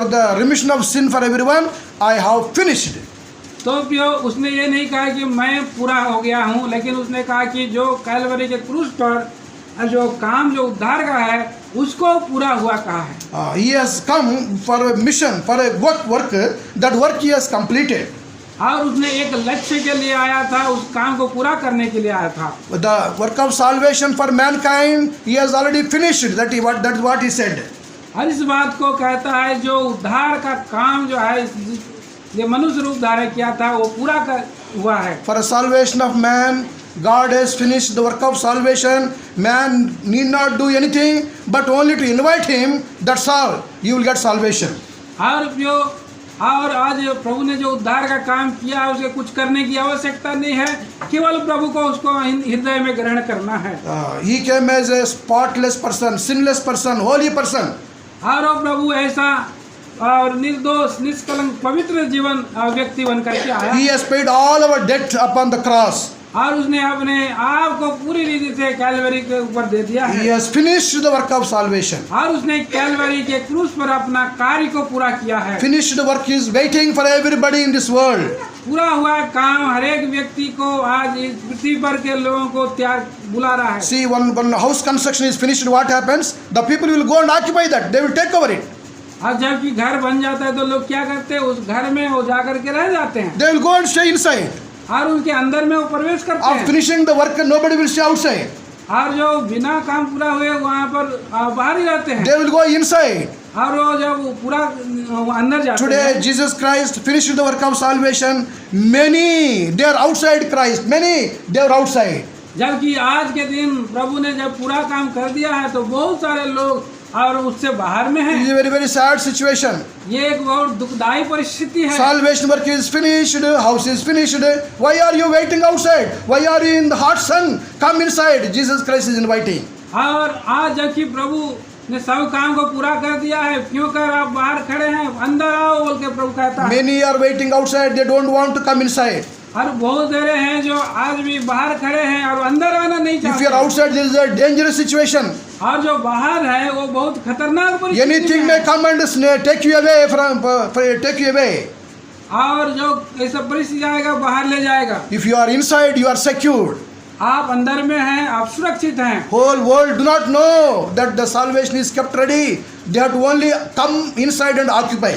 A: the remission of sin for everyone, I have finished.
B: तो उसने ये नहीं कहा कि मैं पूरा हो गया हूँ, लेकिन उसने कहा कि जो कैलवरी के क्रूस पर जो काम जो उद्धार का है उसको पूरा हुआ कहा है।
A: He has come for a mission, for a work. That work he has completed.
B: और उसने एक लक्ष्य के लिए आया था, उस काम को पूरा करने के लिए आया था।
A: The work of salvation for mankind, he has already finished. That is what he said.
B: और इस बात को कहता है, जो उद्धार का काम जो है, ये मनुष्य रूप धारण किया था, वो पूरा हुआ है।
A: For a salvation of man, God has finished the work of salvation. Man need not do anything but only to invite him. That's all. You will get salvation.
B: और आज प्रभु ने जो उद्धार का काम किया है, उसे कुछ करने की आवश्यकता नहीं है, केवल प्रभु को उसको हृदय में ग्रहण करना है।
A: He came as a spotless person, sinless person, holy person.
B: और वो प्रभु ऐसा और निर्दोष, निष्कलंक, पवित्र जीवन व्यक्ति बनकर के आया।
A: He has paid all our debt upon the cross.
B: और उसने अपने आप को पूरी रीति से कैलवरी के ऊपर दे दिया है।
A: He has finished the work of salvation.
B: और उसने कैलवरी के क्रूस पर अपना कार्य को पूरा किया है।
A: Finished work is waiting for everybody in this world.
B: पूरा हुआ काम हर एक व्यक्ति को आज इस पृथ्वी पर के लोगों को त्याग बुला रहा है।
A: See, when house construction is finished, what happens? The people will go and occupy that. They will take over it.
B: और जबकि घर बन जाता है तो लोग क्या करते हैं, उस घर में वो जाकर के रह जाते हैं।
A: They will go and stay inside.
B: और उनके अंदर में वो प्रवेश करते
A: After
B: हैं।
A: finishing the work, nobody will stay outside.
B: और जो बिना काम पूरा हुए वहाँ पर बाहर ही रहते हैं।
A: They will go inside.
B: और वो जब पूरा अंदर जाते
A: Today,
B: हैं।
A: Jesus Christ finished the work of salvation. Many, they are outside Christ. Many, they are outside.
B: जबकि आज के दिन प्रभु ने जब पूरा काम कर दिया है तो बहुत सारे लोग और उससे बाहर में
A: It
B: हैं।
A: is a very, very sad situation.
B: ये एक बहुत दुखदायी परिस्थिति है।
A: Salvation work is finished. House is finished. Why are you waiting outside? Why are you in the hot sun? Come inside. Jesus Christ is inviting.
B: और आज जबकि प्रभु ने सब काम को पूरा कर दिया है, क्यों कर आप बाहर खड़े हैं, अंदर आओ बोल के प्रभु कहता है।
A: Many are waiting outside. They don't want to come inside.
B: और बहुत सारे हैं जो आज भी बाहर खड़े हैं और अंदर आना नहीं
A: If you
B: चाहते।
A: are outside, there is a dangerous situation.
B: और जो बाहर है वो बहुत खतरनाक परिस्थिति
A: Anything
B: में
A: may come and take you away take you away.
B: और जो ऐसा परिस्थिति आएगा बाहर ले जाएगा।
A: If you are inside, you are secured.
B: आप अंदर में हैं, आप सुरक्षित हैं।
A: Whole world do not know that the salvation is kept ready. They have to only come inside and occupy.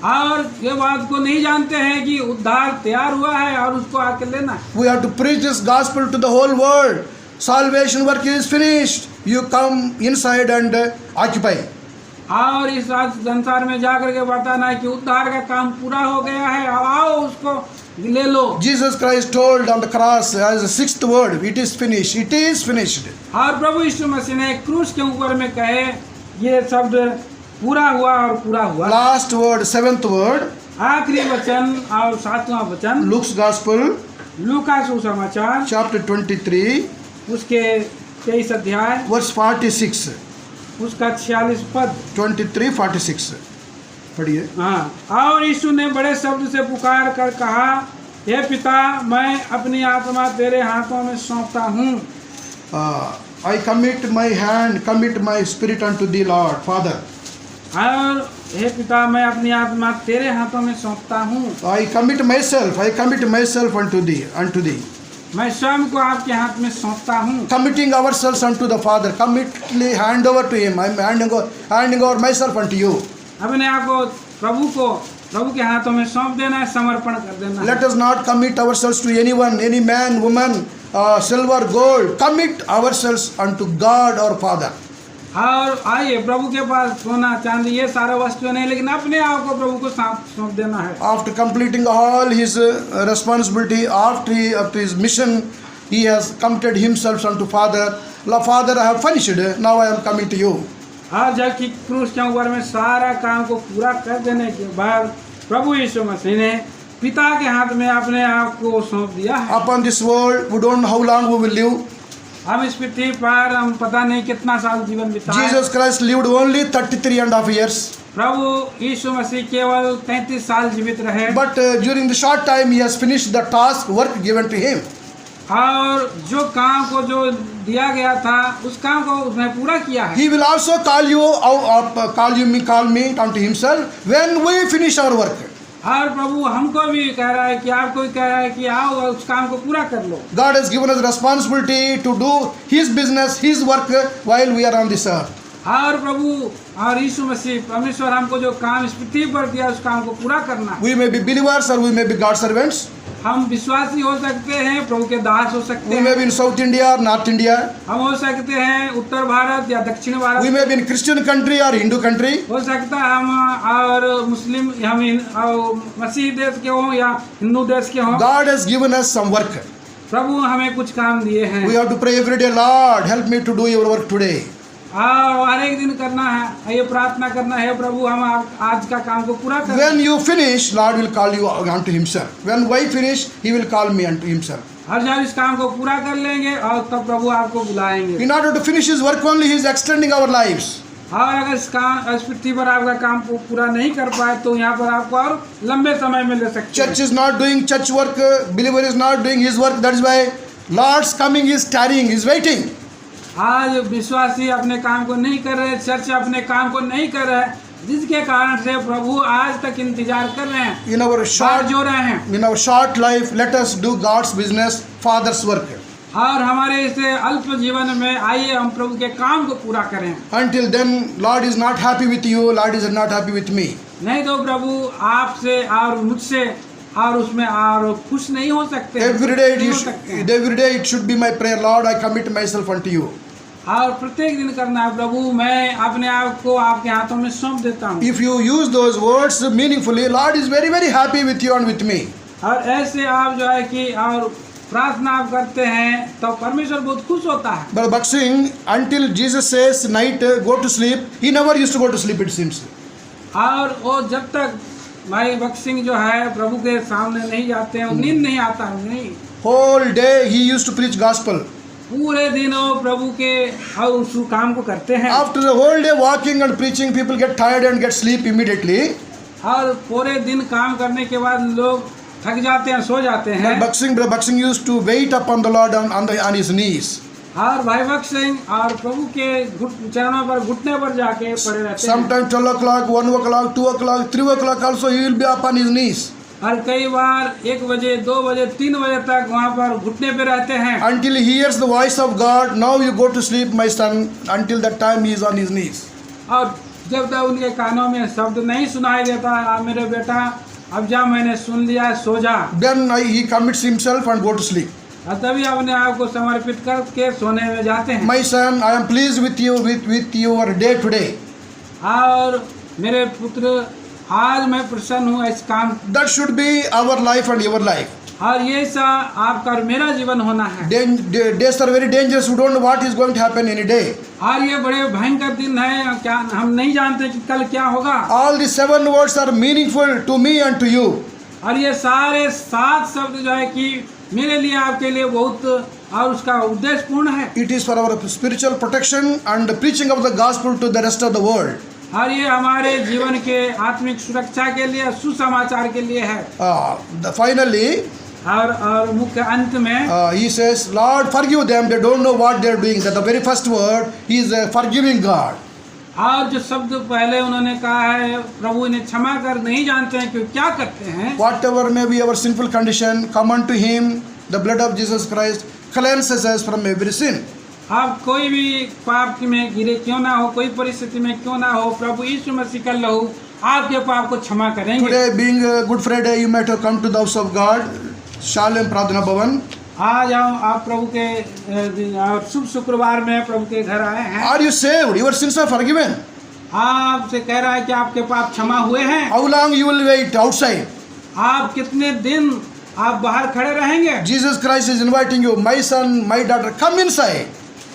B: और ये बात को नहीं जानते हैं कि उद्धार तैयार हुआ है और उसको आके लेना है।
A: We have to preach this gospel to the whole world. Salvation work is finished. You come inside and occupy.
B: और इस आज संसार में जाकर के बताना है कि उद्धार का काम पूरा हो गया है, अब आओ उसको ले लो।
A: Jesus Christ told on the cross as the sixth word, it is finished. It is finished.
B: और प्रभु यीशु मसीह ने क्रूस के ऊपर में कहे ये शब्द पूरा हुआ और पूरा हुआ।
A: Last word, seventh word,
B: आखिरी वचन और 7वां वचन
A: Luke's Gospel,
B: लूका सुसमाचार
A: chapter 23,
B: उसके 23 अध्याय
A: verse 46.
B: उसका 46 पद।
A: 23:46. पढ़िए।
B: हाँ, और यीशु ने बड़े शब्द से पुकार कर कहा, हे पिता, मैं अपनी आत्मा तेरे हाथों में सौंपता हूँ।
A: I commit my spirit unto thee, Lord, Father.
B: और हे पिता, मैं अपनी आत्मा तेरे हाथों में सौंपता हूँ।
A: I commit myself unto thee.
B: मैं स्वयं को आपके हाथ में सौंपता हूँ।
A: Committing ourselves unto the Father, completely hand over to Him. I'm handing over myself unto you.
B: अपने आप को प्रभु के हाथों में सौंप देना है, समर्पण कर देना है।
A: Let us not commit ourselves to anyone, any man, woman, silver, gold. Commit ourselves unto God our Father.
B: और आइए प्रभु के पास सोना चांदी ये सारा वस्तु नहीं, लेकिन अपने आप को प्रभु को सौंप देना है।
A: After completing all his responsibility, after his mission, he has committed himself unto Father. Father, I have finished. Now I am coming to you.
B: और जबकि क्रूस के ऊपर में सारा काम को पूरा कर देने के बाद प्रभु यीशु मसीह ने पिता के हाथ में अपने आप को सौंप दिया है।
A: Upon this world, we don't know how long we will live.
B: हम इस पृथ्वी पर हम पता नहीं कितना साल जीवन बिताए।
A: Jesus Christ lived only 33.5 years.
B: प्रभु यीशु मसीह केवल 33 साल जीवित रहे।
A: But during the short time, he has finished the task, work given to him.
B: और जो काम को जो दिया गया था उस काम को उसने पूरा किया है।
A: He will also call me unto himself when we finish our work.
B: और प्रभु हमको भी कह रहा है कि आपको भी कह रहा है कि आओ उस काम को पूरा कर लो।
A: God has given us responsibility to do his business, his work while we are on this earth.
B: और प्रभु और यीशु मसीह परमेश्वर हमको जो काम इस पृथ्वी पर दिया उस काम को पूरा करना है।
A: We may be believers or we may be God's servants.
B: हम विश्वासी हो सकते हैं, प्रभु के दास हो सकते
A: We
B: हैं।
A: may be in South India or North India.
B: हम हो सकते हैं उत्तर भारत या दक्षिण Bharat.
A: We may be in Christian country or Hindu country.
B: हो सकता है हम और मुस्लिम हम मसीह देश के हों या हिंदू देश के हों।
A: God has given us some work.
B: प्रभु हमें कुछ काम दिए हैं।
A: We have to pray every day, Lord, help me to do your work today.
B: और हर एक दिन करना है, ये प्रार्थना करना है, प्रभु हम आज का काम को पूरा करें।
A: When you finish, Lord will call you unto himself. When I finish, he will call me unto himself.
B: और जब इस काम को पूरा कर लेंगे और तब प्रभु आपको बुलाएंगे।
A: In order to finish his work only, he is extending our lives.
B: और अगर इस पृथ्वी पर आपका काम को पूरा नहीं कर पाए तो यहाँ पर आपको और लंबे समय में ले सकते हैं।
A: Church is not doing church work, believer is not doing his work. That is why Lord's coming is tarrying, is waiting.
B: आज विश्वासी अपने काम को नहीं कर रहे, चर्च अपने काम को नहीं कर रहे, जिसके कारण से प्रभु आज तक इंतजार कर रहे हैं,
A: In our short life, let us do God's business, Father's work.
B: और हमारे इस अल्प जीवन में आइए हम प्रभु के काम को पूरा करें।
A: Until then, Lord is not happy with you, Lord is not happy with me.
B: नहीं तो प्रभु आपसे और मुझसे और उसमें और खुश नहीं हो सकते।
A: Every day it should be my prayer, Lord, I commit myself unto you.
B: और प्रत्येक दिन करना है, प्रभु मैं अपने आप को आपके हाथों में सौंप देता हूँ।
A: If you use those words meaningfully, Lord is very, very happy with you and with me.
B: और ऐसे आप जो है कि और प्रार्थना आप करते हैं तो परमेश्वर बहुत खुश होता है।
A: But Bhakti, until Jesus says night go to sleep, he never used to go to sleep, it seems.
B: और वो जब तक भाई भक्त सिंह जो है प्रभु के सामने नहीं जाते हैं, नींद नहीं आता है, नहीं।
A: Whole day he used to preach gospel.
B: पूरे दिन वो प्रभु के और उस काम को करते हैं।
A: After the whole day walking and preaching, people get tired and get sleep immediately.
B: और पूरे दिन काम करने के बाद लोग थक जाते हैं, सो जाते हैं।
A: But Bhakti Singh used to wait upon the Lord on his knees.
B: और भाई भक्त सिंह और प्रभु के चरणों पर घुटने पर जाके पड़े रहते हैं।
A: Sometimes 12 o'clock, 1 o'clock, 2 o'clock, 3 o'clock also he will be upon his knees.
B: और कई बार 1 बजे, 2 बजे, 3 बजे तक वहाँ पर घुटने पे रहते हैं।
A: Until he hears the voice of God, now you go to sleep, my son. Until that time he is on his knees.
B: और जब तक उनके कानों में शब्द नहीं सुनाई देता, मेरे बेटा अब जा, मैंने सुन लिया, सो जा,
A: then he commits himself and go to sleep.
B: और तभी अपने आप को समर्पित करके सोने में जाते हैं।
A: My son, I am pleased with you with your day today.
B: और मेरे पुत्र, आज मैं प्रसन्न हूँ इस काम,
A: That should be our life and your life.
B: और ये सा आपका और मेरा जीवन होना है।
A: Days are very dangerous. We don't know what is going to happen any day.
B: और ये बड़े भयंकर दिन है, क्या हम नहीं जानते कि कल क्या होगा।
A: All the 7 words are meaningful to me and to you.
B: और ये सारे 7 शब्द जो है कि मेरे लिए, आपके लिए बहुत, और उसका उद्देश्य पूर्ण है।
A: It is for our spiritual protection and preaching of the gospel to the rest of the world.
B: और ये हमारे जीवन के आत्मिक सुरक्षा के लिए, सुसमाचार के लिए है।
A: Finally,
B: और मुख्य अंत में
A: he says, Lord, forgive them. They don't know what they are doing. That the very first word, he is a forgiving God.
B: और जो शब्द पहले उन्होंने कहा है, प्रभु इन्हें क्षमा कर, नहीं जानते हैं कि क्या करते हैं।
A: Whatever may be our sinful condition, come unto him. The blood of Jesus Christ cleanses us from every sin.
B: आप कोई भी पाप में गिरे क्यों ना हो, कोई परिस्थिति में क्यों ना हो, प्रभु यीशु मसीह का लहू आपके पाप को क्षमा करेंगे।
A: Today, being a Good Friday, you might have come to the house of God, Shalem Pradhana Bhavan.
B: आज आप प्रभु के और शुभ शुक्रवार में प्रभु के घर आए हैं।
A: Are you saved? Your sins are forgiven.
B: आपसे कह रहा है कि आपके पाप क्षमा हुए हैं।
A: How long you will wait outside?
B: आप कितने दिन आप बाहर खड़े रहेंगे?
A: Jesus Christ is inviting you, my son, my daughter, come inside.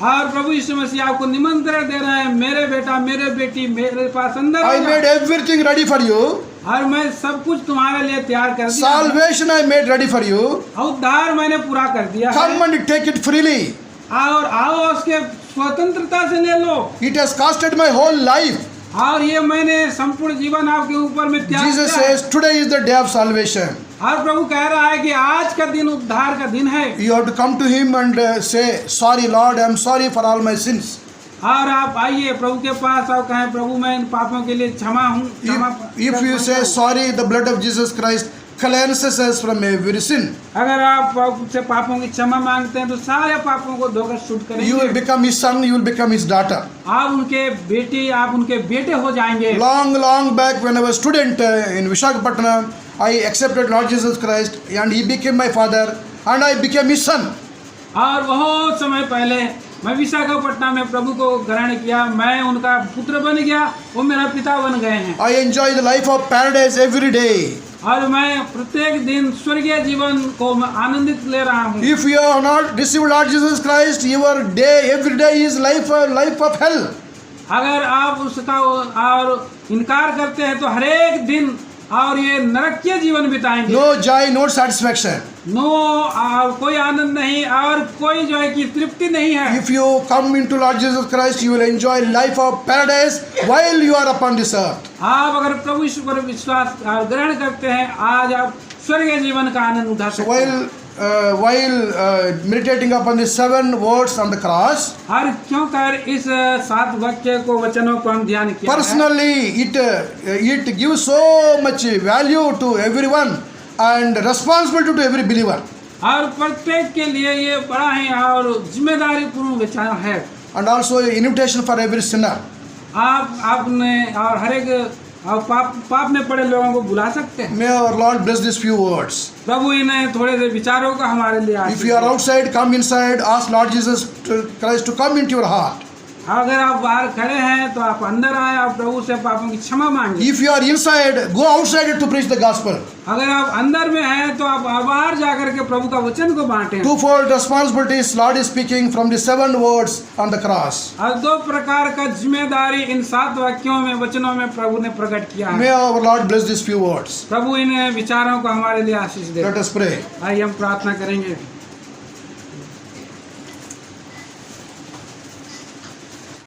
B: और प्रभु यीशु मसीह आपको निमंत्रण दे रहे हैं, मेरे बेटा, मेरे बेटी, मेरे पास अंदर
A: I
B: आ
A: made
B: जाओ।
A: everything ready for you.
B: और मैं सब कुछ तुम्हारे लिए तैयार कर दिया है।
A: Salvation I made ready for you.
B: उद्धार मैंने पूरा कर दिया है।
A: Come and take it freely.
B: और आओ उसके स्वतंत्रता से ले लो।
A: It has costed my whole life.
B: और ये मैंने संपूर्ण जीवन आपके ऊपर में त्याग
A: Jesus
B: किया है।
A: says, today is the day of salvation.
B: और प्रभु कह रहा है कि आज का दिन उद्धार का दिन है।
A: You have to come to him and say, sorry Lord, I am sorry for all my sins.
B: और आप आइए प्रभु के पास और कहें, प्रभु मैं इन पापों के लिए क्षमा हूँ।
A: If you say sorry, the blood of Jesus Christ cleanses us from every sin.
B: अगर आप से पापों की क्षमा मांगते हैं तो सारे पापों को धोकर शुद्ध
A: You
B: करेंगे।
A: will become his son, you will become his daughter.
B: आप उनके बेटी, आप उनके बेटे हो जाएंगे।
A: Long back when I was student in Visakhapatnam, I accepted Lord Jesus Christ and he became my father and I became his son.
B: और बहुत समय पहले मैं विशाखापट्टनम में प्रभु को ग्रहण किया, मैं उनका पुत्र बन गया, वो मेरा पिता बन गए हैं।
A: I enjoy the life of paradise every day.
B: और मैं प्रत्येक दिन स्वर्गीय जीवन को मैं आनंदित ले रहा हूँ।
A: If you have not received Lord Jesus Christ, your day every day is life of hell.
B: अगर आप उसका और इनकार करते हैं तो हर एक दिन और ये नरकीय जीवन बिताएंगे।
A: No joy, no satisfaction.
B: No, और कोई आनंद नहीं और कोई जो है कि तृप्ति नहीं है।
A: If you come into Lord Jesus Christ, you will enjoy life of paradise while you are upon this earth.
B: आप अगर प्रभु यीशु पर विश्वास और ग्रहण करते हैं, आज आप स्वर्गीय जीवन का आनंद उठा
A: So
B: सकते हैं।
A: while meditating upon the 7 words on the cross,
B: और क्यों कर इस 7 वाक्य को, वचनों को हम ध्यान किया है।
A: personally it gives so much value to everyone and responsibility to every believer.
B: और प्रत्येक के लिए ये बड़ा ही और जिम्मेदारी पूर्ण विचार है।
A: And also an invitation for every sinner.
B: आपने और हर एक और पाप में पड़े लोगों को बुला सकते हैं।
A: May our Lord bless these few words.
B: प्रभु इन्हें थोड़े से विचारों का हमारे लिए आशीष
A: If you are outside, come inside. Ask Lord Jesus Christ to come into your heart.
B: अगर आप बाहर खड़े हैं तो आप अंदर आए और प्रभु से पापों की क्षमा मांगे।
A: If you are inside, go outside to preach the gospel.
B: अगर आप अंदर में हैं तो आप बाहर जाकर के प्रभु का वचन को बांटें।
A: Twofold responsibilities Lord is speaking from the 7 words on the cross.
B: और 2 प्रकार का जिम्मेदारी इन 7 वाक्यों में, वचनों में प्रभु ने प्रकट किया है।
A: May our Lord bless these few words.
B: प्रभु इन विचारों को हमारे लिए आशीष दे।
A: Let us pray.
B: आइए हम प्रार्थना करेंगे।